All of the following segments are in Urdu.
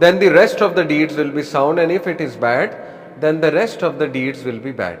then the rest of the deeds will be sound and if it is bad then the rest of the deeds will be bad।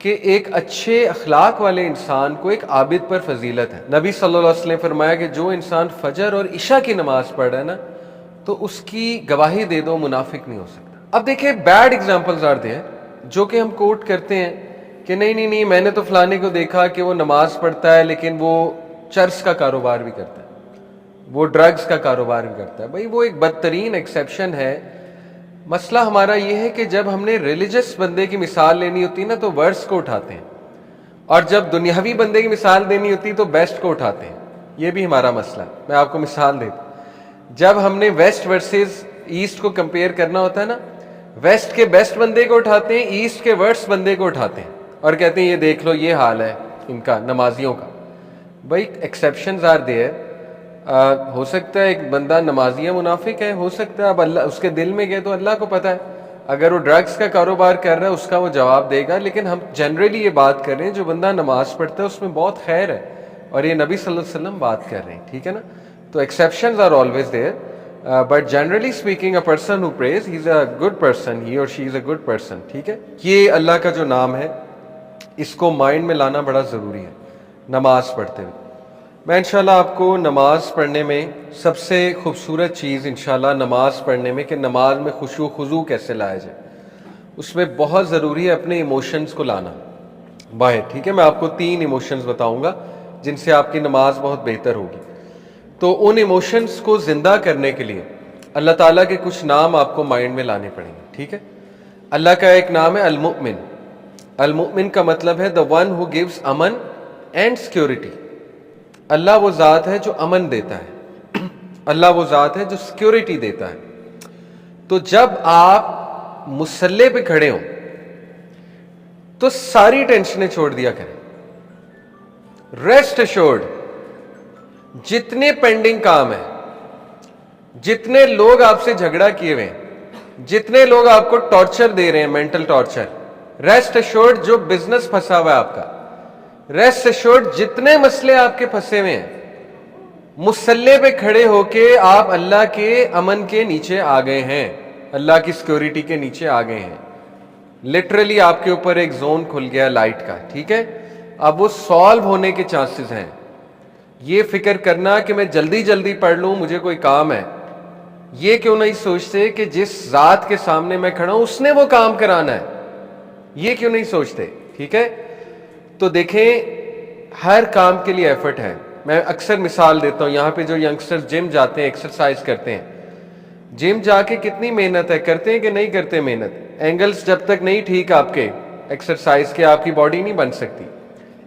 کہ ایک اچھے اخلاق والے انسان کو ایک عابد پر فضیلت ہے. نبی صلی اللہ علیہ وسلم نے فرمایا کہ جو انسان فجر اور عشاء کی نماز پڑھ رہا ہے نا تو اس کی گواہی دے دو منافق نہیں ہو سکتا. اب دیکھیں بیڈ ایگزامپلز آر دیئر جو کہ ہم کوٹ کرتے ہیں کہ نہیں میں نے تو فلانے کو دیکھا کہ وہ نماز پڑھتا ہے لیکن وہ چرس کا کاروبار بھی کرتا ہے, وہ ڈرگز کا کاروبار بھی کرتا ہے. بھائی وہ ایک بدترین ایکسیپشن ہے. مسئلہ ہمارا یہ ہے کہ جب ہم نے ریلیجس بندے کی مثال لینی ہوتی نا تو ورس کو اٹھاتے ہیں, اور جب دنیاوی بندے کی مثال دینی ہوتی تو بیسٹ کو اٹھاتے ہیں. یہ بھی ہمارا مسئلہ ہے. میں آپ کو مثال دیتا ہوں. جب ہم نے ویسٹ ورسز ایسٹ کو کمپیئر کرنا ہوتا ہے نا, ویسٹ کے بیسٹ بندے کو اٹھاتے ہیں, ایسٹ کے ورس بندے کو اٹھاتے ہیں اور کہتے ہیں یہ دیکھ لو یہ حال ہے ان کا نمازیوں کا. بھائی ایکسیپشنز آر دیئر. ہو سکتا ہے ایک بندہ نمازی منافق ہے, ہو سکتا ہے اب اللہ اس کے دل میں گئے تو اللہ کو پتہ ہے. اگر وہ ڈرگز کا کاروبار کر رہا ہے اس کا وہ جواب دے گا, لیکن ہم جنرلی یہ بات کر رہے ہیں جو بندہ نماز پڑھتا ہے اس میں بہت خیر ہے, اور یہ نبی صلی اللہ علیہ وسلم بات کر رہے ہیں. ٹھیک ہے نا. تو exceptions are always there, but generally speaking a person who prays he is a good person, he or she is a good person. ٹھیک ہے. یہ اللہ کا جو نام ہے اس کو مائنڈ میں لانا بڑا ضروری ہے نماز پڑھتے ہوئے. میں انشاءاللہ آپ کو نماز پڑھنے میں سب سے خوبصورت چیز انشاءاللہ نماز پڑھنے میں کہ نماز میں خشوع و خضوع کیسے لایا جائے, اس میں بہت ضروری ہے اپنے ایموشنز کو لانا باہر. ٹھیک ہے. میں آپ کو 3 ایموشنز بتاؤں گا جن سے آپ کی نماز بہت بہتر ہوگی. تو ان ایموشنز کو زندہ کرنے کے لیے اللہ تعالیٰ کے کچھ نام آپ کو مائنڈ میں لانے پڑیں گے. ٹھیک ہے. اللہ کا ایک نام ہے المؤمن. المؤمن کا مطلب ہے the one who gives امن اینڈ سیکورٹی. اللہ وہ ذات ہے جو امن دیتا ہے, اللہ وہ ذات ہے جو سیکورٹی دیتا ہے. تو جب آپ مصلے پہ کھڑے ہوں تو ساری ٹینشنیں چھوڑ دیا کریں. ریسٹ ایشورڈ, جتنے پینڈنگ کام ہیں, جتنے لوگ آپ سے جھگڑا کیے ہوئے ہیں, جتنے لوگ آپ کو ٹارچر دے رہے ہیں, مینٹل ٹارچر, ریسٹ ایشورڈ جو بزنس پھنسا ہوا ہے آپ کا, ریسٹ ایشورڈ جتنے مسئلے آپ کے پھنسے ہوئے ہیں, مصلے پہ کھڑے ہو کے آپ اللہ کے امن کے نیچے آ گئے ہیں, اللہ کی سیکورٹی کے نیچے آ گئے ہیں. لٹرلی آپ کے اوپر ایک زون کھل گیا لائٹ کا. ٹھیک ہے. اب وہ سالو ہونے کے چانسز ہیں. یہ فکر کرنا کہ میں جلدی جلدی پڑھ لوں, مجھے کوئی کام ہے, یہ کیوں نہیں سوچتے کہ جس ذات کے سامنے میں کھڑا ہوں اس نے وہ کام کرانا ہے, یہ کیوں نہیں سوچتے. ٹھیک ہے. تو دیکھیں ہر کام کے لیے ایفرٹ ہے. میں اکثر مثال دیتا ہوں, یہاں پہ جو ینگسٹر جم جاتے ہیں, ایکسرسائز کرتے ہیں, جم جا کے کتنی محنت ہے, کرتے ہیں کہ نہیں کرتے محنت. اینگلز جب تک نہیں ٹھیک آپ کے ایکسرسائز کے, آپ کی باڈی نہیں بن سکتی.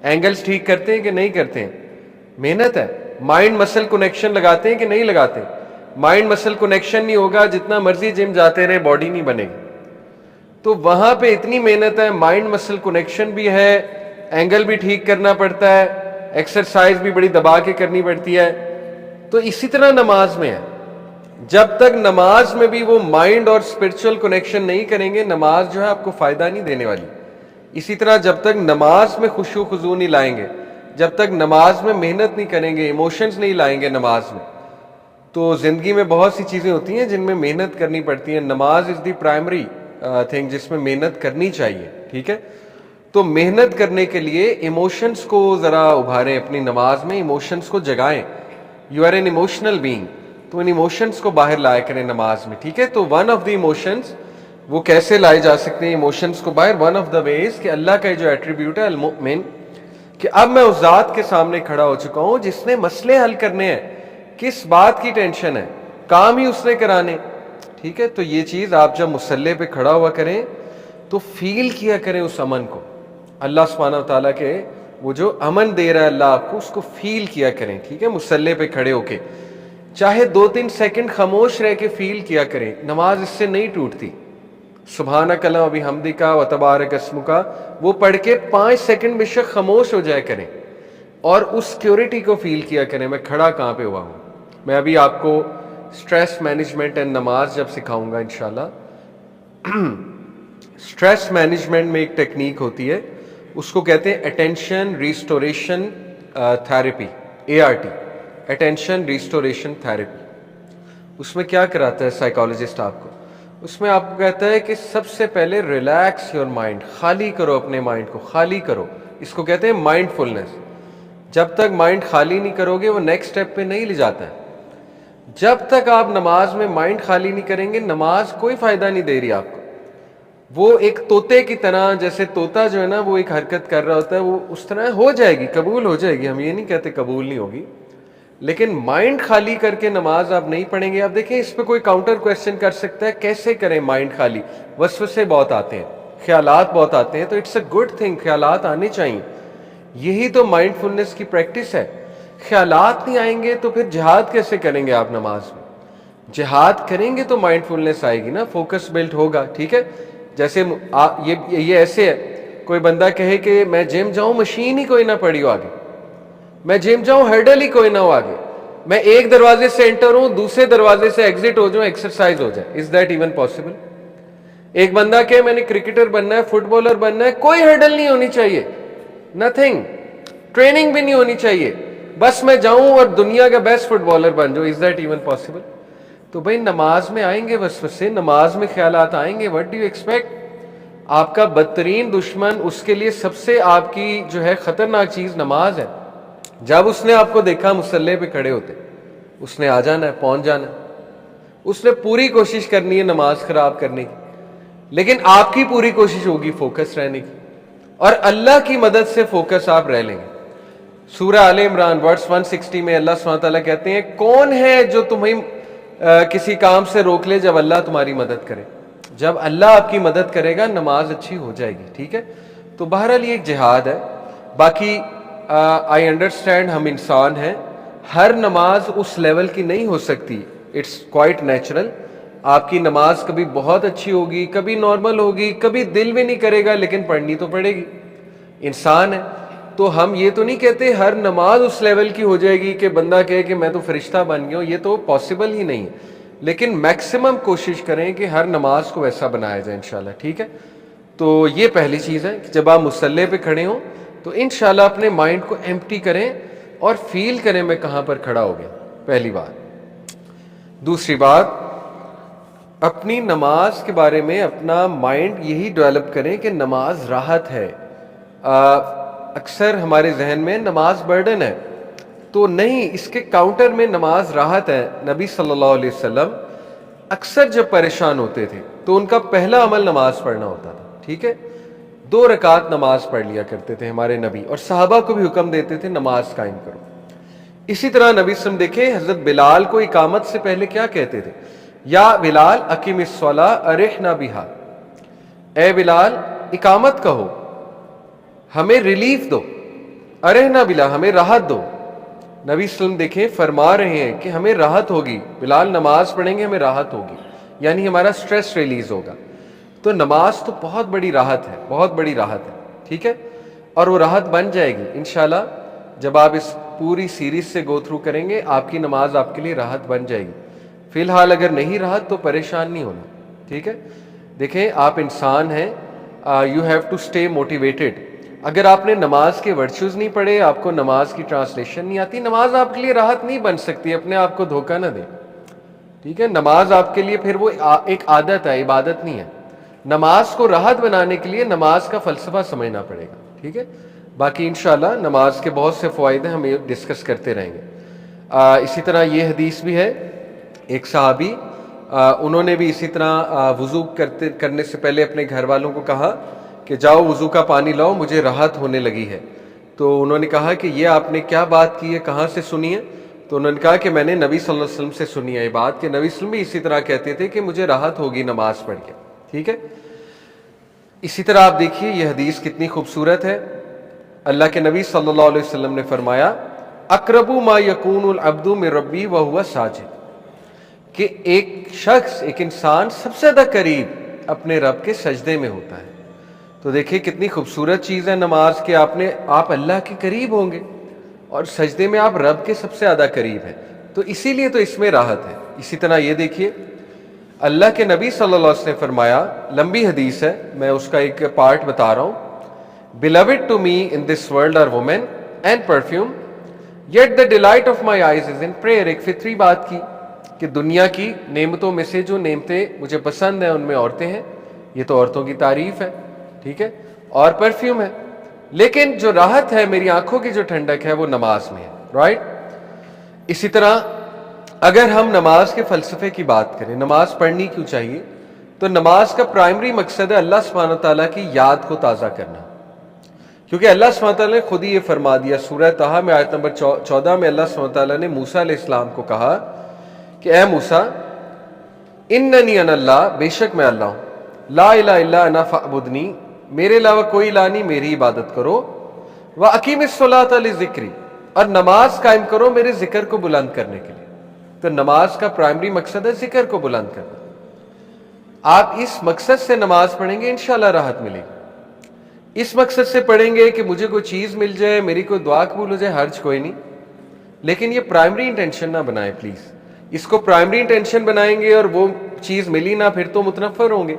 اینگلز ٹھیک کرتے ہیں کہ نہیں کرتے ہیں, محنت ہے. مائنڈ مسل کنیکشن لگاتے ہیں کہ نہیں لگاتے. مائنڈ مسل کنیکشن نہیں ہوگا جتنا مرضی جم جاتے رہے باڈی نہیں بنے گی. تو وہاں پہ اتنی محنت ہے, مائنڈ مسل کنیکشن بھی ہے, اینگل بھی ٹھیک کرنا پڑتا ہے, ایکسرسائز بھی بڑی دبا کے کرنی پڑتی ہے. تو اسی طرح نماز میں ہے. جب تک نماز میں بھی وہ مائنڈ اور اسپرچل کنیکشن نہیں کریں گے, نماز جو ہے آپ کو فائدہ نہیں دینے والی. اسی طرح جب تک نماز میں خشوع و خضوع نہیں لائیں گے, جب تک نماز میں محنت نہیں کریں گے, ایموشنز نہیں لائیں گے نماز میں, تو زندگی میں بہت سی چیزیں ہوتی ہیں جن میں محنت کرنی پڑتی ہیں. نماز از دی پرائمری تھنگ جس میں محنت کرنی چاہیے. ٹھیک ہے. تو محنت کرنے کے لیے ایموشنز کو ذرا ابھاریں اپنی نماز میں, ایموشنز کو جگائیں. You are an emotional being, تو ان ایموشنز کو باہر لایا کریں نماز میں. ٹھیک ہے. تو ون آف دی ایموشنز وہ کیسے لائے جا سکتے ہیں ایموشنز کو باہر, ون آف دا ویز کہ اللہ کا جو ایٹریبیوٹ ہے المؤمن, کہ اب میں اس ذات کے سامنے کھڑا ہو چکا ہوں جس نے مسئلے حل کرنے ہیں. کس بات کی ٹینشن ہے, کام ہی اس نے کرانے. ٹھیک ہے. تو یہ چیز آپ جب مصلے پہ کھڑا ہوا کریں تو فیل کیا کریں اس امن کو. اللہ سبحانہ و تعالیٰ کے وہ جو امن دے رہا ہے اللہ آپ کو, اس کو فیل کیا کریں. ٹھیک ہے. مصلے پہ کھڑے ہو کے چاہے 2-3 سیکنڈ خاموش رہ کے فیل کیا کریں. نماز اس سے نہیں ٹوٹتی. سبحانک اللہم و بحمدک و تبارک اسمک, وہ پڑھ کے 5 سیکنڈ بے شک خاموش ہو جایا کریں اور اس سیکورٹی کو فیل کیا کریں. میں کھڑا کہاں پہ ہوا ہوں. میں ابھی آپ کو اسٹریس مینجمنٹ اینڈ نماز جب سکھاؤں گا انشاءاللہ. اسٹریس مینجمنٹ میں ایک ٹیکنیک ہوتی ہے, اس کو کہتے ہیں attention restoration therapy, ART, attention restoration therapy. اس میں کیا کراتا ہے سائیکالوجسٹ آپ کو, اس میں آپ کو کہتا ہے کہ سب سے پہلے ریلیکس یور مائنڈ، خالی کرو اپنے مائنڈ کو، خالی کرو. اس کو کہتے ہیں مائنڈ فلنس. جب تک مائنڈ خالی نہیں کرو گے وہ نیکسٹ اسٹیپ پہ نہیں لے جاتا ہے. جب تک آپ نماز میں مائنڈ خالی نہیں کریں گے نماز کوئی فائدہ نہیں دے رہی آپ کو. وہ ایک طوطے کی طرح، جیسے طوطا جو ہے نا وہ ایک حرکت کر رہا ہوتا ہے، وہ اس طرح ہو جائے گی، قبول ہو جائے گی. ہم یہ نہیں کہتے قبول نہیں ہوگی، لیکن مائنڈ خالی کر کے نماز آپ نہیں پڑھیں گے. آپ دیکھیں اس پہ کوئی کاؤنٹر کویسچن کر سکتا ہے کیسے کریں مائنڈ خالی. وسوسے بہت آتے ہیں، خیالات بہت آتے ہیں، تو اٹس اے گڈ تھنگ، خیالات آنے چاہیے. یہی تو مائنڈ فلنس کی پریکٹس ہے. خیالات نہیں آئیں گے تو پھر جہاد کیسے کریں گے آپ نماز میں؟ جہاد کریں گے تو مائنڈ فلنس آئے گی نا، فوکس بلٹ ہوگا. ٹھیک ہے، جیسے یہ ایسے ہے، کوئی بندہ کہے کہ میں جم جاؤں مشین ہی کوئی نہ پڑی ہو آگے، میں جم جاؤں ہرڈل ہی کوئی نہ ہو آگے، میں ایک دروازے سے انٹر ہوں دوسرے دروازے سے ایگزٹ ہو جاؤں، ایکسرسائز ہو جائے. Is that even possible? ایک بندہ کہ میں نے کرکٹر بننا ہے، فٹ بالر بننا ہے، کوئی ہرڈل نہیں ہونی چاہیے، نتھنگ، ٹریننگ بھی نہیں ہونی چاہیے، بس میں جاؤں اور دنیا کا بیسٹ فٹ بالر بن جاؤں. Is that even possible? تو بھائی نماز میں آئیں گے وسوسے، نماز میں خیالات آئیں گے. What do you expect? آپ کا بدترین دشمن، اس کے لیے سب سے آپ کی جو ہے خطرناک چیز نماز ہے. جب اس نے آپ کو دیکھا مصلی پہ کھڑے ہوتے، اس نے آ جانا ہے، پہنچ جانا ہے، اس نے پوری کوشش کرنی ہے نماز خراب کرنے کی. لیکن آپ کی پوری کوشش ہوگی فوکس رہنے کی، اور اللہ کی مدد سے فوکس آپ رہ لیں گے. سورہ آل عمران ورس 160 میں اللہ سبحانہ تعالیٰ کہتے ہیں کون ہے جو تمہیں کسی کام سے روک لے جب اللہ تمہاری مدد کرے. جب اللہ آپ کی مدد کرے گا نماز اچھی ہو جائے گی. ٹھیک ہے، تو بہرحال یہ ایک جہاد ہے. باقی آئی انڈرسٹینڈ ہم انسان ہیں، ہر نماز اس لیول کی نہیں ہو سکتی. It's quite natural. آپ کی نماز کبھی بہت اچھی ہوگی، کبھی نارمل ہوگی، کبھی دل بھی نہیں کرے گا، لیکن پڑھنی تو پڑے گی. انسان ہے. تو ہم یہ تو نہیں کہتے ہر نماز اس لیول کی ہو جائے گی کہ بندہ کہے کہ میں تو فرشتہ بن گیا ہوں، یہ تو پاسبل ہی نہیں. لیکن میکسیمم کوشش کریں کہ ہر نماز کو ویسا بنایا جائے انشاءاللہ. ٹھیک ہے، تو یہ پہلی چیز ہے کہ جب آپ مصلی پہ کھڑے ہوں تو انشاءاللہ اپنے مائنڈ کو ایمپٹی کریں اور فیل کریں میں کہاں پر کھڑا ہو گیا. پہلی بات. دوسری بات، اپنی نماز کے بارے میں اپنا مائنڈ یہی ڈیولپ کریں کہ نماز راحت ہے. اکثر ہمارے ذہن میں نماز برڈن ہے، تو نہیں، اس کے کاؤنٹر میں نماز راحت ہے. نبی صلی اللہ علیہ وسلم اکثر جب پریشان ہوتے تھے تو ان کا پہلا عمل نماز پڑھنا ہوتا تھا. ٹھیک ہے، 2 رکعت نماز پڑھ لیا کرتے تھے ہمارے نبی، اور صحابہ کو بھی حکم دیتے تھے نماز قائم کرو. اسی طرح نبی صلی اللہ علیہ وسلم دیکھیں حضرت بلال کو اقامت سے پہلے کیا کہتے تھے؟ یا بلال اقم الصلاۃ ارحنا بہا، اے بلال اقامت کہو، ہمیں ریلیف دو، ارحنا بلا، ہمیں راحت دو. نبی صلی اللہ علیہ وسلم دیکھیں فرما رہے ہیں کہ ہمیں راحت ہوگی، بلال نماز پڑھیں گے ہمیں راحت ہوگی، یعنی ہمارا سٹریس ریلیز ہوگا. تو نماز تو بہت بڑی راحت ہے، بہت بڑی راحت ہے. ٹھیک ہے، اور وہ راحت بن جائے گی انشاءاللہ. جب آپ اس پوری سیریز سے گو تھرو کریں گے آپ کی نماز آپ کے لیے راحت بن جائے گی. فی الحال اگر نہیں راحت تو پریشان نہیں ہونا. ٹھیک ہے، دیکھیں آپ انسان ہیں، you have to stay motivated. اگر آپ نے نماز کے ورچوز نہیں پڑھے، آپ کو نماز کی ٹرانسلیشن نہیں آتی، نماز آپ کے لیے راحت نہیں بن سکتی. اپنے آپ کو دھوکہ نہ دیں. ٹھیک ہے، نماز آپ کے لیے پھر وہ ایک عادت ہے، عبادت نہیں ہے. نماز کو راحت بنانے کے لیے نماز کا فلسفہ سمجھنا پڑے گا. ٹھیک ہے، باقی انشاءاللہ نماز کے بہت سے فوائد ہیں، ہم یہ ڈسکس کرتے رہیں گے. اسی طرح یہ حدیث بھی ہے، ایک صحابی انہوں نے بھی اسی طرح وضو کرنے سے پہلے اپنے گھر والوں کو کہا کہ جاؤ وضو کا پانی لاؤ، مجھے راحت ہونے لگی ہے. تو انہوں نے کہا کہ یہ آپ نے کیا بات کی ہے، کہاں سے سنی ہے؟ تو انہوں نے کہا کہ میں نے نبی صلی اللہ علیہ وسلم سے سنی ہے یہ بات، کہ نبی صلی اللہ علیہ وسلم بھی اسی طرح کہتے تھے کہ مجھے راحت ہوگی نماز پڑھ کے. ٹھیک ہے، اسی طرح آپ دیکھیے یہ حدیث کتنی خوبصورت ہے. اللہ کے نبی صلی اللہ علیہ وسلم نے فرمایا اقرب ما یکون العبد من ربی وہو ساجد، کہ ایک شخص، ایک انسان سب سے زیادہ قریب اپنے رب کے سجدے میں ہوتا ہے. تو دیکھیں کتنی خوبصورت چیز ہے نماز، کہ آپ اللہ کے قریب ہوں گے اور سجدے میں آپ رب کے سب سے زیادہ قریب ہیں. تو اسی لیے تو اس میں راحت ہے. اسی طرح یہ دیکھیے اللہ کے نبی صلی اللہ علیہ وسلم نے فرمایا، لمبی حدیث ہے میں اس کا ایک پارٹ بتا رہا ہوں. Beloved to me in this world are women and perfume, yet the delight of my eyes is in prayer. ایک فطری بات کی کہ دنیا کی نعمتوں میں سے جو نعمتیں مجھے پسند ہیں ان میں عورتیں ہیں، یہ تو عورتوں کی تعریف ہے، ٹھیک ہے، اور پرفیوم ہے، لیکن جو راحت ہے میری آنکھوں کی جو ٹھنڈک ہے وہ نماز میں ہے، رائٹ؟ اسی طرح اگر ہم نماز کے فلسفے کی بات کریں، نماز پڑھنی کیوں چاہیے، تو نماز کا پرائمری مقصد ہے اللہ سبحانہ تعالیٰ کی یاد کو تازہ کرنا، کیونکہ اللہ سبحانہ تعالیٰ نے خود ہی یہ فرما دیا سورہ طٰہٰ میں آیت نمبر 14 میں اللہ سبحانہ تعالیٰ نے موسیٰ علیہ السلام کو کہا کہ اے موسیٰ اننی انا اللہ، بے شک میں اللہ ہوں، لا الہ الا انا فاعبدنی، میرے علاوہ کوئی الہ نہیں، میری عبادت کرو، واقیم الصلاۃ لذکری، اور نماز قائم کرو میرے ذکر کو بلند کرنے کے لیے۔ تو نماز کا پرائمری مقصد ہے ذکر کو بلند کرنا۔ آپ اس مقصد سے نماز پڑھیں گے انشاءاللہ راحت ملے گی، اس مقصد سے پڑھیں گے کہ مجھے کوئی چیز مل جائے، میری کوئی دعا قبول ہو جائے، حرج کوئی نہیں، لیکن یہ پرائمری انٹینشن نہ بنائیں پلیز۔ اس کو پرائمری انٹینشن بنائیں گے اور وہ چیز ملی نہ، پھر تو متنفر ہوں گے۔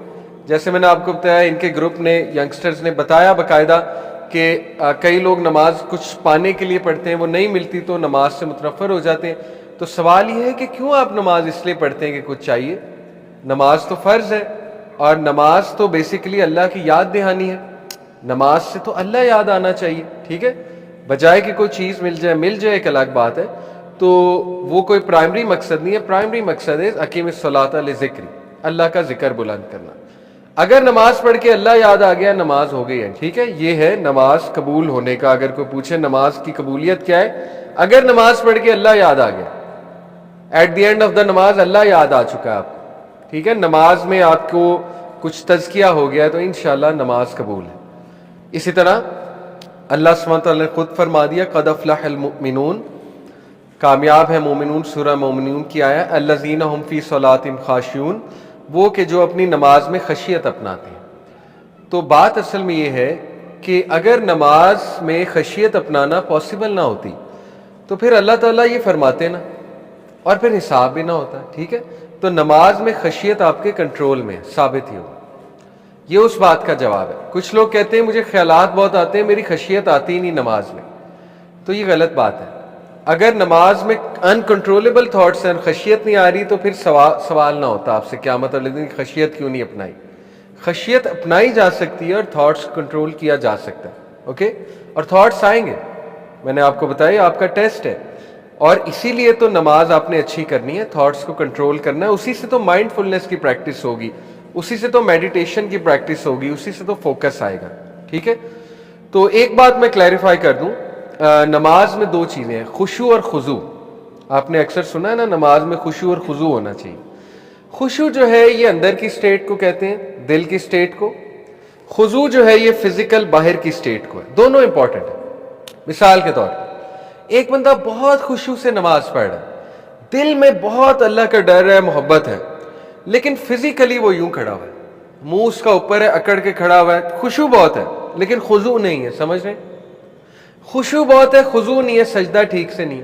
جیسے میں نے آپ کو بتایا، ان کے گروپ نے، ینگسٹرز نے بتایا باقاعدہ کہ کئی لوگ نماز کچھ پانے کے لیے پڑھتے ہیں، وہ نہیں ملتی تو نماز سے متنفر ہو جاتے ہیں۔ تو سوال یہ ہے کہ کیوں آپ نماز اس لیے پڑھتے ہیں کہ کچھ چاہیے؟ نماز تو فرض ہے، اور نماز تو بیسیکلی اللہ کی یاد دہانی ہے، نماز سے تو اللہ یاد آنا چاہیے، ٹھیک ہے، بجائے کہ کوئی چیز مل جائے ایک الگ بات ہے، تو وہ کوئی پرائمری مقصد نہیں ہے۔ پرائمری مقصد ہے اقیم الصلاۃ لذکری، اللہ کا ذکر بلند کرنا۔ اگر نماز پڑھ کے اللہ یاد آ گیا، نماز ہو گئی ہے، ٹھیک ہے، یہ ہے نماز قبول ہونے کا۔ اگر کوئی پوچھے نماز کی قبولیت کیا ہے، اگر نماز پڑھ کے اللہ یاد آ گیا، at the end of the نماز اللہ یاد آ چکا ہے آپ کو، ٹھیک ہے، نماز میں آپ کو کچھ تزکیہ ہو گیا تو انشاءاللہ نماز قبول ہے۔ اسی طرح اللہ سبحانہ تعالیٰ نے خود فرما دیا قد افلح المؤمنون، کامیاب ہے مومنون، سورہ مومنون کی آیا الذین هم فی صلاتہم خاشعون، وہ کہ جو اپنی نماز میں خشیت اپناتے ہیں۔ تو بات اصل میں یہ ہے کہ اگر نماز میں خشیت اپنانا پاسبل نہ ہوتی تو پھر اللہ تعالیٰ یہ فرماتے نا، اور پھر حساب بھی نہ ہوتا، ٹھیک ہے۔ تو نماز میں خشیت آپ کے کنٹرول میں ثابت ہی ہوگا، یہ اس بات کا جواب ہے۔ کچھ لوگ کہتے ہیں مجھے خیالات بہت آتے ہیں، میری خشیت آتی ہی نہیں نماز میں، تو یہ غلط بات ہے۔ اگر نماز میں انکنٹرولبل تھاٹس ہیں، خشیت نہیں آ رہی، تو پھر سوال نہ ہوتا آپ سے قیامت والے دن خشیت کیوں نہیں اپنائی۔ خشیت اپنائی جا سکتی ہے اور تھاٹس کنٹرول کیا جا سکتا ہے، اوکے، اور تھاٹس آئیں گے، میں نے آپ کو بتایا آپ کا ٹیسٹ ہے، اور اسی لیے تو نماز آپ نے اچھی کرنی ہے، تھاٹس کو کنٹرول کرنا ہے، اسی سے تو مائنڈ فلنس کی پریکٹس ہوگی، اسی سے تو میڈیٹیشن کی پریکٹس ہوگی، اسی سے تو فوکس آئے گا، ٹھیک ہے۔ تو ایک بات میں کلیریفائی کر دوں، نماز میں دو چیزیں ہیں، خشوع اور خضوع۔ آپ نے اکثر سنا ہے نا نماز میں خشوع اور خضوع ہونا چاہیے۔ خشوع جو ہے یہ اندر کی سٹیٹ کو کہتے ہیں، دل کی سٹیٹ کو، خضوع جو ہے یہ فزیکل باہر کی سٹیٹ کو ہے، دونوں امپورٹنٹ ہیں۔ مثال کے طور پر ایک بندہ بہت خشوع سے نماز پڑھ رہا ہے، دل میں بہت اللہ کا ڈر ہے، محبت ہے، لیکن فزیکلی وہ یوں کھڑا ہوا ہے، منہ اس کا اوپر ہے، اکڑ کے کھڑا ہوا ہے، خشوع بہت ہے لیکن خضوع نہیں ہے، سمجھ رہے ہیں؟ خشوع بہت ہے، خضوع نہیں ہے، سجدہ ٹھیک سے نہیں،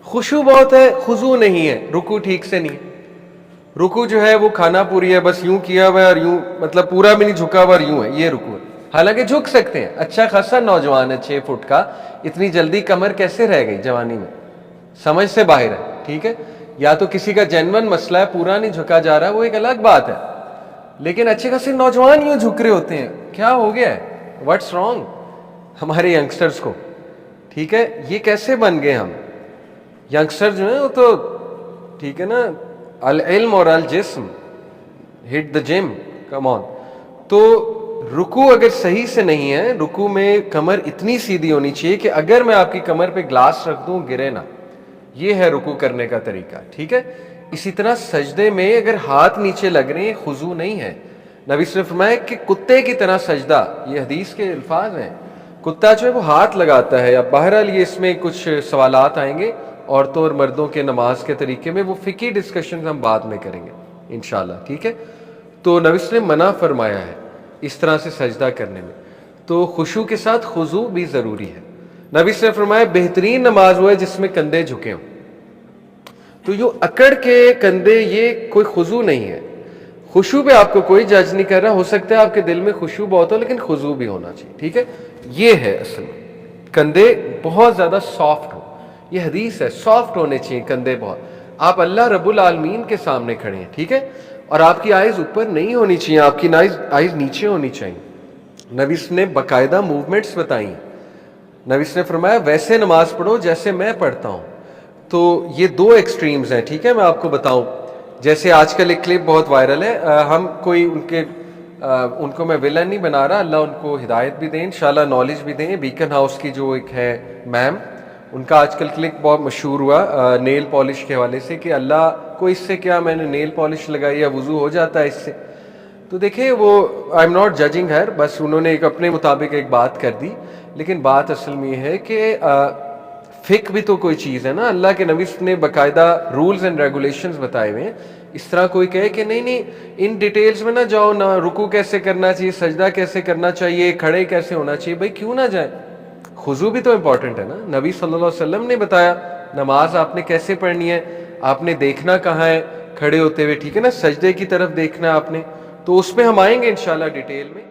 خشوع بہت ہے، خضوع نہیں ہے، رکوع ٹھیک سے نہیں، رکوع جو ہے وہ کھانا پوری ہے، بس یوں کیا ہوا ہے اور یوں، مطلب پورا بھی نہیں جھکا ہوا اور یوں ہے، یہ رکوع ہے۔ حالانکہ جھک سکتے ہیں، اچھا خاصا نوجوان ہے 6 فٹ کا، اتنی جلدی کمر کیسے رہ گئی جوانی میں، سمجھ سے باہر ہے، ٹھیک ہے۔ یا تو کسی کا جینون مسئلہ ہے، پورا نہیں جھکا جا رہا، وہ ایک الگ بات ہے، لیکن اچھے خاصے نوجوان یوں جھک رہے ہوتے ہیں، کیا ہو گیا ہے، واٹس رانگ ہمارے ینگسٹرز کو، ٹھیک ہے۔ یہ کیسے بن گئے ہم ینگسٹر جو ہیں، وہ تو ٹھیک ہے نا، العلم اور الجسم، ہٹ دا جم، کم آن۔ تو رکوع اگر صحیح سے نہیں ہے، رکوع میں کمر اتنی سیدھی ہونی چاہیے کہ اگر میں آپ کی کمر پہ گلاس رکھ دوں گرے نہ، یہ ہے رکوع کرنے کا طریقہ، ٹھیک ہے۔ اسی طرح سجدے میں اگر ہاتھ نیچے لگ رہے ہیں، خضوع نہیں ہے۔ نبی صلی اللہ علیہ وسلم نے فرمایا کہ کتے کی طرح سجدہ، یہ حدیث کے الفاظ ہیں، کتا جو ہے وہ ہاتھ لگاتا ہے۔ اب بہرحال یہ اس میں کچھ سوالات آئیں گے عورتوں اور مردوں کے نماز کے طریقے میں، وہ فقہی ڈسکشنز ہم بعد میں کریں گے انشاءاللہ، ٹھیک ہے۔ تو نبی صلی اللہ علیہ وسلم نے منع فرمایا ہے اس طرح سے سجدہ کرنے میں، تو خشوع کے ساتھ خضوع بھی ضروری ہے۔ نبی صلی اللہ علیہ وسلم نے فرمایا بہترین نماز وہ ہے جس میں کندھے جھکے ہوں، تو یہ اکڑ کے کندھے، یہ کوئی خضوع نہیں ہے۔ خشوع پہ آپ کو کوئی جج نہیں کر رہا، ہو سکتا ہے آپ کے دل میں خشوع بہت ہو لیکن خضوع بھی ہونا چاہیے، ٹھیک ہے۔ یہ ہے اصل کندھے بہت زیادہ سافٹ ہو، یہ حدیث ہے، سافٹ ہونے چاہیے کندھے بہت، آپ اللہ رب العالمین کے سامنے کھڑے ہیں, ٹھیک ہے, اور آپ کی آئیز اوپر نہیں ہونی چاہیے, آپ کی آئیز نیچے ہونی چاہیے. نبی نے باقاعدہ موومنٹس بتائیں. نبی نے فرمایا ویسے نماز پڑھو جیسے میں پڑھتا ہوں. تو یہ دو ایکسٹریمز ہیں, ٹھیک ہے. میں آپ کو بتاؤں, جیسے آج کل ایک کلپ بہت وائرل ہے, ہم کوئی ان کو میں ولن نہیں بنا رہا, اللہ ان کو ہدایت بھی دیں, انشاءاللہ نالج بھی دیں. بیکن ہاؤس کی جو ایک ہے میم, ان کا آج کل کلپ بہت مشہور ہوا نیل پالش کے حوالے سے کہ اللہ کو اس سے کیا, میں نے نیل پالش لگائی یا وضو ہو جاتا ہے اس سے. تو دیکھیں وہ آئی ایم ناٹ ججنگ ہر, بس انہوں نے ایک اپنے مطابق ایک بات کر دی, لیکن بات اصل میں یہ ہے کہ فقہ بھی تو کوئی چیز ہے نا. اللہ کے نبی نے باقاعدہ رولز اینڈ ریگولیشنز بتائے ہوئے ہیں. اس طرح کوئی کہے کہ نہیں ان ڈیٹیلز میں نہ جاؤ, نہ رکوع کیسے کرنا چاہیے, سجدہ کیسے کرنا چاہیے, کھڑے کیسے ہونا چاہیے, بھائی کیوں نہ جائیں. خضوع بھی تو امپورٹنٹ ہے نا. نبی صلی اللہ علیہ وسلم نے بتایا نماز آپ نے کیسے پڑھنی ہے, آپ نے دیکھنا کہاں ہے کھڑے ہوتے ہوئے, ٹھیک ہے نا, سجدے کی طرف دیکھنا آپ نے. تو اس میں ہم آئیں گے انشاءاللہ ڈیٹیل میں.